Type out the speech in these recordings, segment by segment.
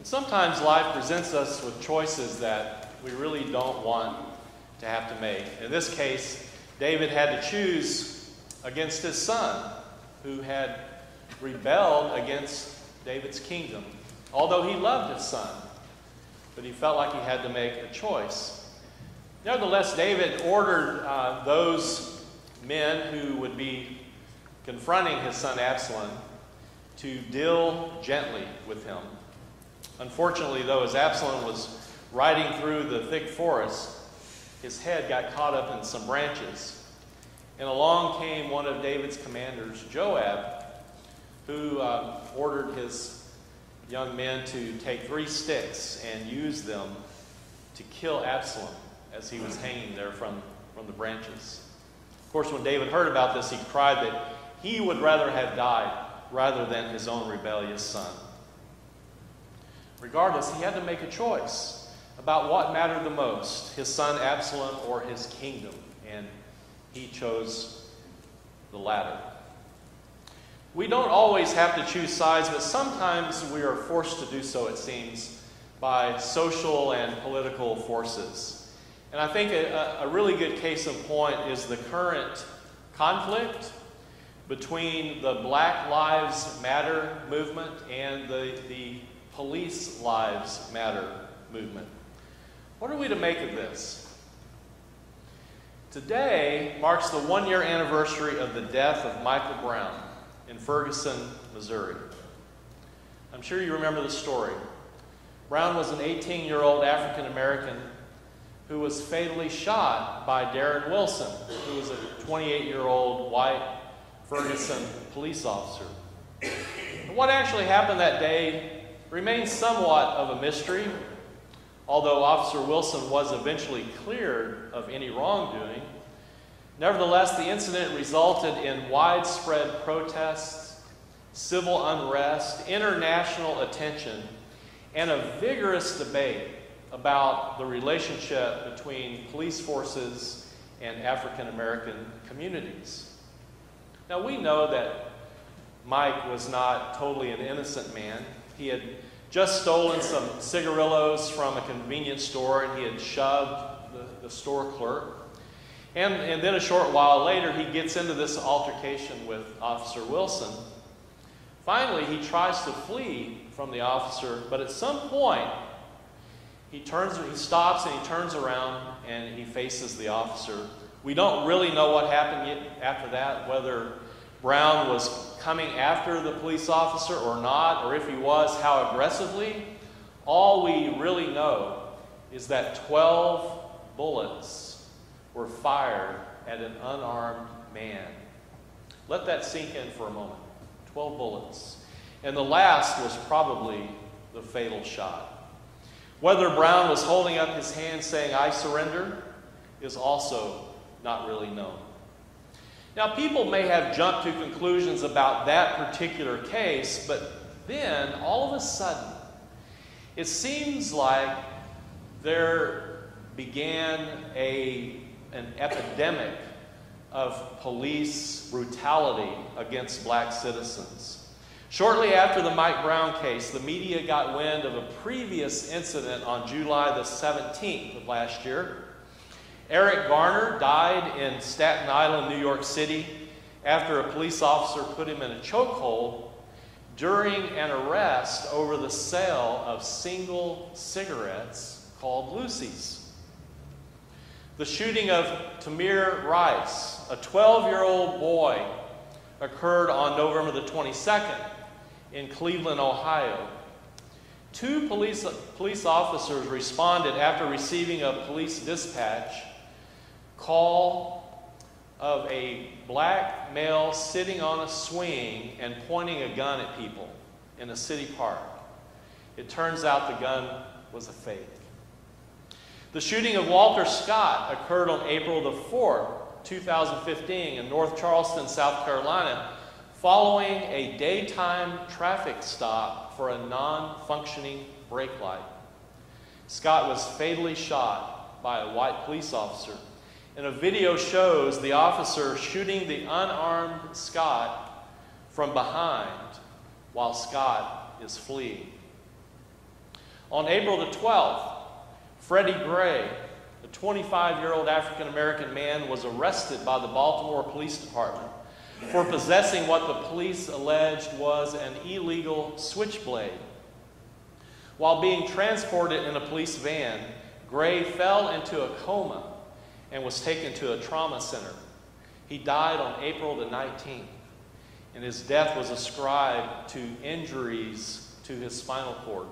And sometimes life presents us with choices that we really don't want to have to make. In this case, David had to choose against his son, who had rebelled against David's kingdom. Although he loved his son, but he felt like he had to make a choice. Nevertheless, David ordered those men who would be confronting his son Absalom to deal gently with him. Unfortunately, though, as Absalom was riding through the thick forest, his head got caught up in some branches. And along came one of David's commanders, Joab, who ordered his young men to take 3 sticks and use them to kill Absalom as he was hanging there from the branches. Of course, when David heard about this, he cried that he would rather have died rather than his own rebellious son. Regardless, he had to make a choice about what mattered the most, his son Absalom or his kingdom, and he chose the latter. We don't always have to choose sides, but sometimes we are forced to do so, it seems, by social and political forces. And I think a really good case in point is the current conflict between the Black Lives Matter movement and the Police Lives Matter movement. What are we to make of this? Today marks the 1-year anniversary of the death of Michael Brown in Ferguson, Missouri. I'm sure you remember the story. Brown was an 18-year-old African-American who was fatally shot by Darren Wilson, who was a 28-year-old white Ferguson police officer. And what actually happened that day remains somewhat of a mystery, although Officer Wilson was eventually cleared of any wrongdoing. Nevertheless, the incident resulted in widespread protests, civil unrest, international attention, and a vigorous debate about the relationship between police forces and African American communities. Now, we know that Mike was not totally an innocent man. He had just stolen some cigarillos from a convenience store, and he had shoved the store clerk. And then a short while later, he gets into this altercation with Officer Wilson. Finally, he tries to flee from the officer, but at some point, he stops and he turns around and he faces the officer. We don't really know what happened yet after that, whether Brown was coming after the police officer or not, or if he was, how aggressively. All we really know is that 12 bullets were fired at an unarmed man. Let that sink in for a moment. 12 bullets. And the last was probably the fatal shot. Whether Brown was holding up his hand saying, "I surrender," is also not really known. Now, people may have jumped to conclusions about that particular case, but then, all of a sudden, it seems like there began an epidemic of police brutality against black citizens. Shortly after the Mike Brown case, the media got wind of a previous incident on July the 17th of last year. Eric Garner died in Staten Island, New York City, after a police officer put him in a chokehold during an arrest over the sale of single cigarettes called Lucy's. The shooting of Tamir Rice, a 12-year-old boy, occurred on November the 22nd in Cleveland, Ohio. 2 police officers responded after receiving a police dispatch call of a black male sitting on a swing and pointing a gun at people in a city park. It turns out the gun was a fake. The shooting of Walter Scott occurred on April the 4th, 2015 in North Charleston, South Carolina, following a daytime traffic stop for a non-functioning brake light. Scott was fatally shot by a white police officer, and a video shows the officer shooting the unarmed Scott from behind while Scott is fleeing. On April the 12th, Freddie Gray, a 25-year-old African-American man, was arrested by the Baltimore Police Department for possessing what the police alleged was an illegal switchblade. While being transported in a police van, Gray fell into a coma and was taken to a trauma center. He died on April the 19th, and his death was ascribed to injuries to his spinal cord.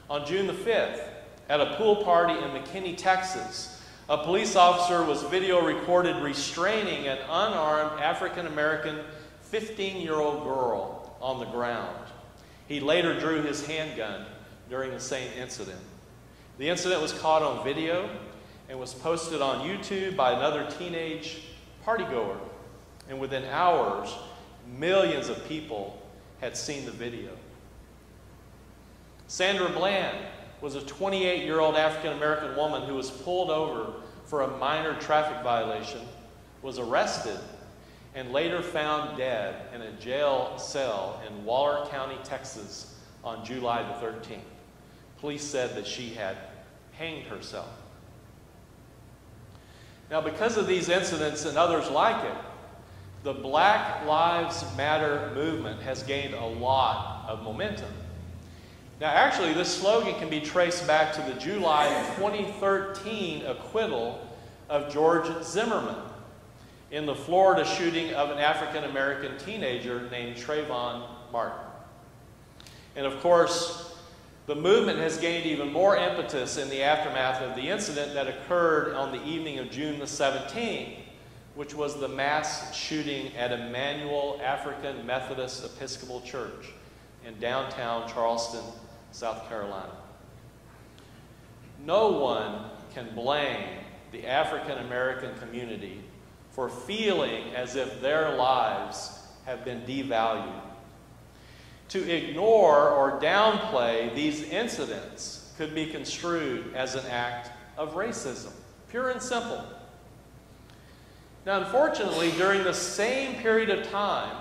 On June the 5th, at a pool party in McKinney, Texas, a police officer was video recorded restraining an unarmed African-American 15-year-old girl on the ground. He later drew his handgun during the same incident. The incident was caught on video and was posted on YouTube by another teenage partygoer. And within hours, millions of people had seen the video. Sandra Bland was a 28-year-old African-American woman who was pulled over for a minor traffic violation, was arrested, and later found dead in a jail cell in Waller County, Texas on July the 13th. Police said that she had hanged herself. Now, because of these incidents and others like it, the Black Lives Matter movement has gained a lot of momentum. Now, actually, this slogan can be traced back to the July 2013 acquittal of George Zimmerman in the Florida shooting of an African-American teenager named Trayvon Martin. And of course, the movement has gained even more impetus in the aftermath of the incident that occurred on the evening of June the 17th, which was the mass shooting at Emmanuel African Methodist Episcopal Church in downtown Charleston, South Carolina. No one can blame the African American community for feeling as if their lives have been devalued. To ignore or downplay these incidents could be construed as an act of racism, pure and simple. Now, unfortunately, during the same period of time,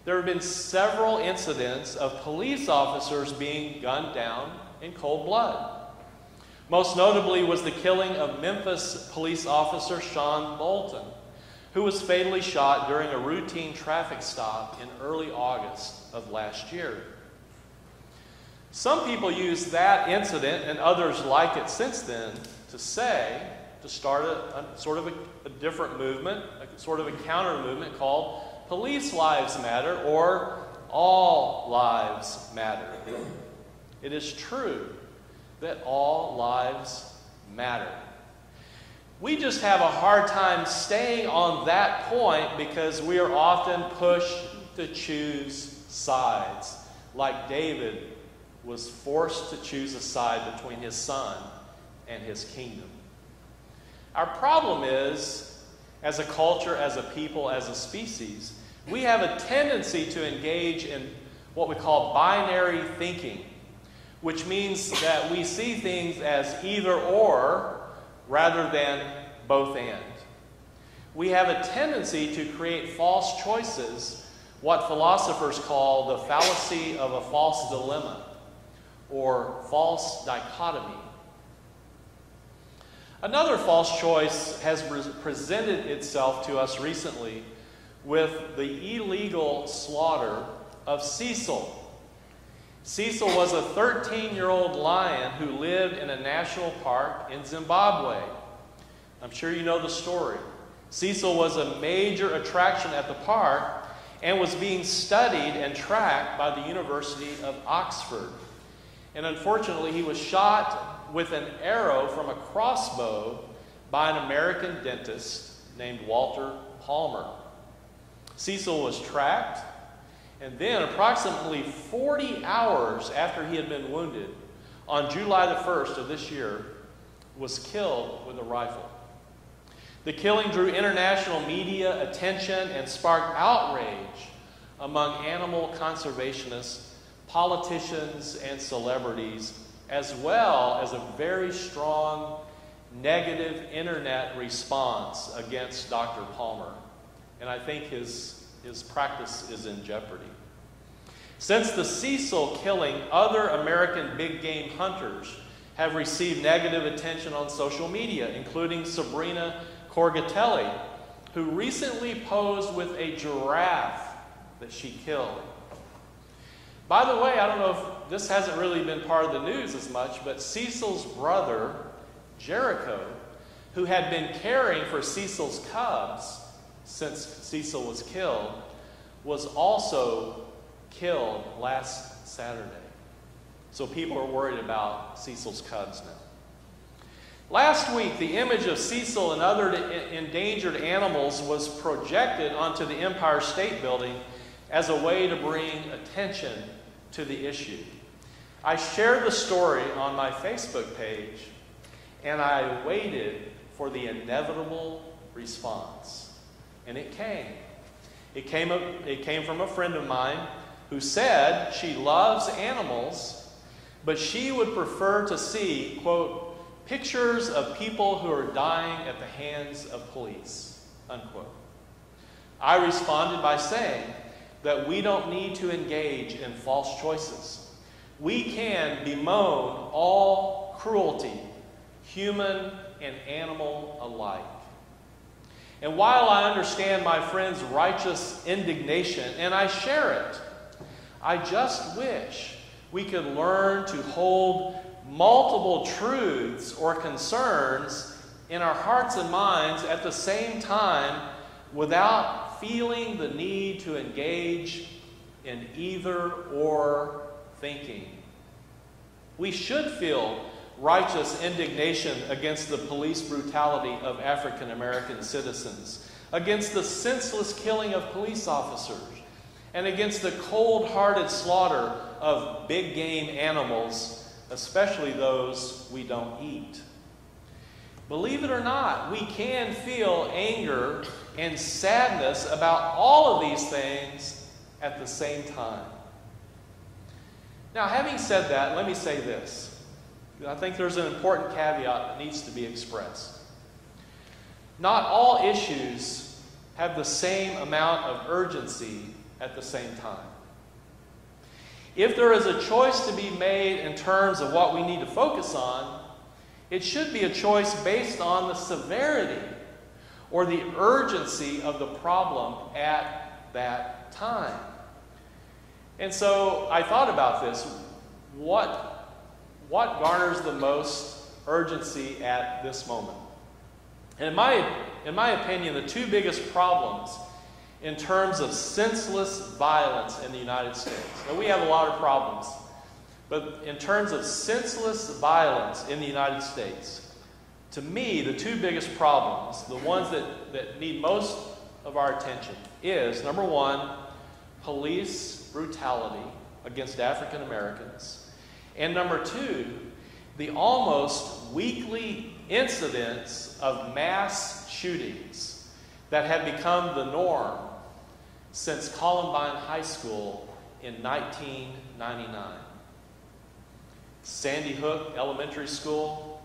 there have been several incidents of police officers being gunned down in cold blood. Most notably was the killing of Memphis police officer Sean Bolton, who was fatally shot during a routine traffic stop in early August of last year. Some people use that incident and others like it since then to start a different movement, a sort of a counter movement called Police Lives Matter or All Lives Matter. It is true that all lives matter. We just have a hard time staying on that point because we are often pushed to choose sides, like David was forced to choose a side between his son and his kingdom. Our problem is, as a culture, as a people, as a species, we have a tendency to engage in what we call binary thinking, which means that we see things as either or rather than both and. We have a tendency to create false choices, what philosophers call the fallacy of a false dilemma or false dichotomy. Another false choice has presented itself to us recently with the illegal slaughter of Cecil. Cecil was a 13-year-old lion who lived in a national park in Zimbabwe. I'm sure you know the story. Cecil was a major attraction at the park and was being studied and tracked by the University of Oxford. And unfortunately, he was shot with an arrow from a crossbow by an American dentist named Walter Palmer. Cecil was tracked, and then approximately 40 hours after he had been wounded, on July the 1st of this year, was killed with a rifle. The killing drew international media attention and sparked outrage among animal conservationists, politicians, and celebrities, as well as a very strong negative internet response against Dr. Palmer. And I think his practice is in jeopardy. Since the Cecil killing, other American big game hunters have received negative attention on social media, including Sabrina Corgatelli, who recently posed with a giraffe that she killed. By the way, I don't know if this hasn't really been part of the news as much, but Cecil's brother, Jericho, who had been caring for Cecil's cubs since Cecil was killed, was also killed last Saturday. So people are worried about Cecil's cubs now. Last week, the image of Cecil and other endangered animals was projected onto the Empire State Building as a way to bring attention to the issue. I shared the story on my Facebook page, and I waited for the inevitable response. And it came. It came from a friend of mine who said she loves animals, but she would prefer to see, quote, pictures of people who are dying at the hands of police, unquote. I responded by saying that we don't need to engage in false choices. We can bemoan all cruelty, human and animal alike. And while I understand my friend's righteous indignation, and I share it, I just wish we could learn to hold multiple truths or concerns in our hearts and minds at the same time without feeling the need to engage in either or thinking. We should feel righteous indignation against the police brutality of African American citizens, against the senseless killing of police officers, and against the cold-hearted slaughter of big game animals, especially those we don't eat. Believe it or not, we can feel anger and sadness about all of these things at the same time. Now, having said that, let me say this. I think there's an important caveat that needs to be expressed. Not all issues have the same amount of urgency at the same time. If there is a choice to be made in terms of what we need to focus on, it should be a choice based on the severity or the urgency of the problem at that time. And so I thought about this. What garners the most urgency at this moment? And in my opinion, the two biggest problems in terms of senseless violence in the United States. Now, we have a lot of problems, but in terms of senseless violence in the United States, to me, the two biggest problems, the ones that need most of our attention, is, number one, police brutality against African Americans, and number two, the almost weekly incidents of mass shootings that have become the norm since Columbine High School in 1999. Sandy Hook Elementary School,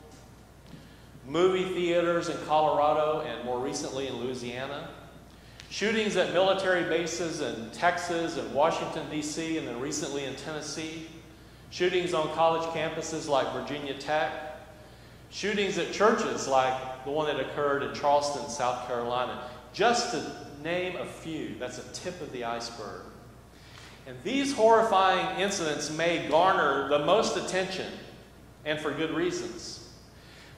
movie theaters in Colorado and more recently in Louisiana, shootings at military bases in Texas and Washington, D.C., and then recently in Tennessee, shootings on college campuses like Virginia Tech, shootings at churches like the one that occurred in Charleston, South Carolina, just to name a few. That's a tip of the iceberg. And these horrifying incidents may garner the most attention, and for good reasons.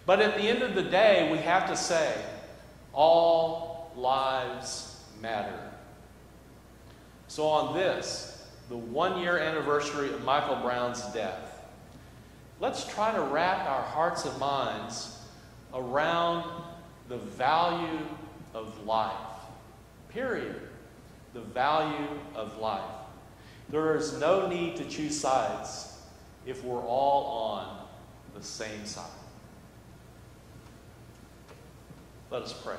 But at the end of the day, we have to say, all lives matter. So on this, the one-year anniversary of Michael Brown's death, let's try to wrap our hearts and minds around the value of life. Period. The value of life. There is no need to choose sides if we're all on the same side. Let us pray.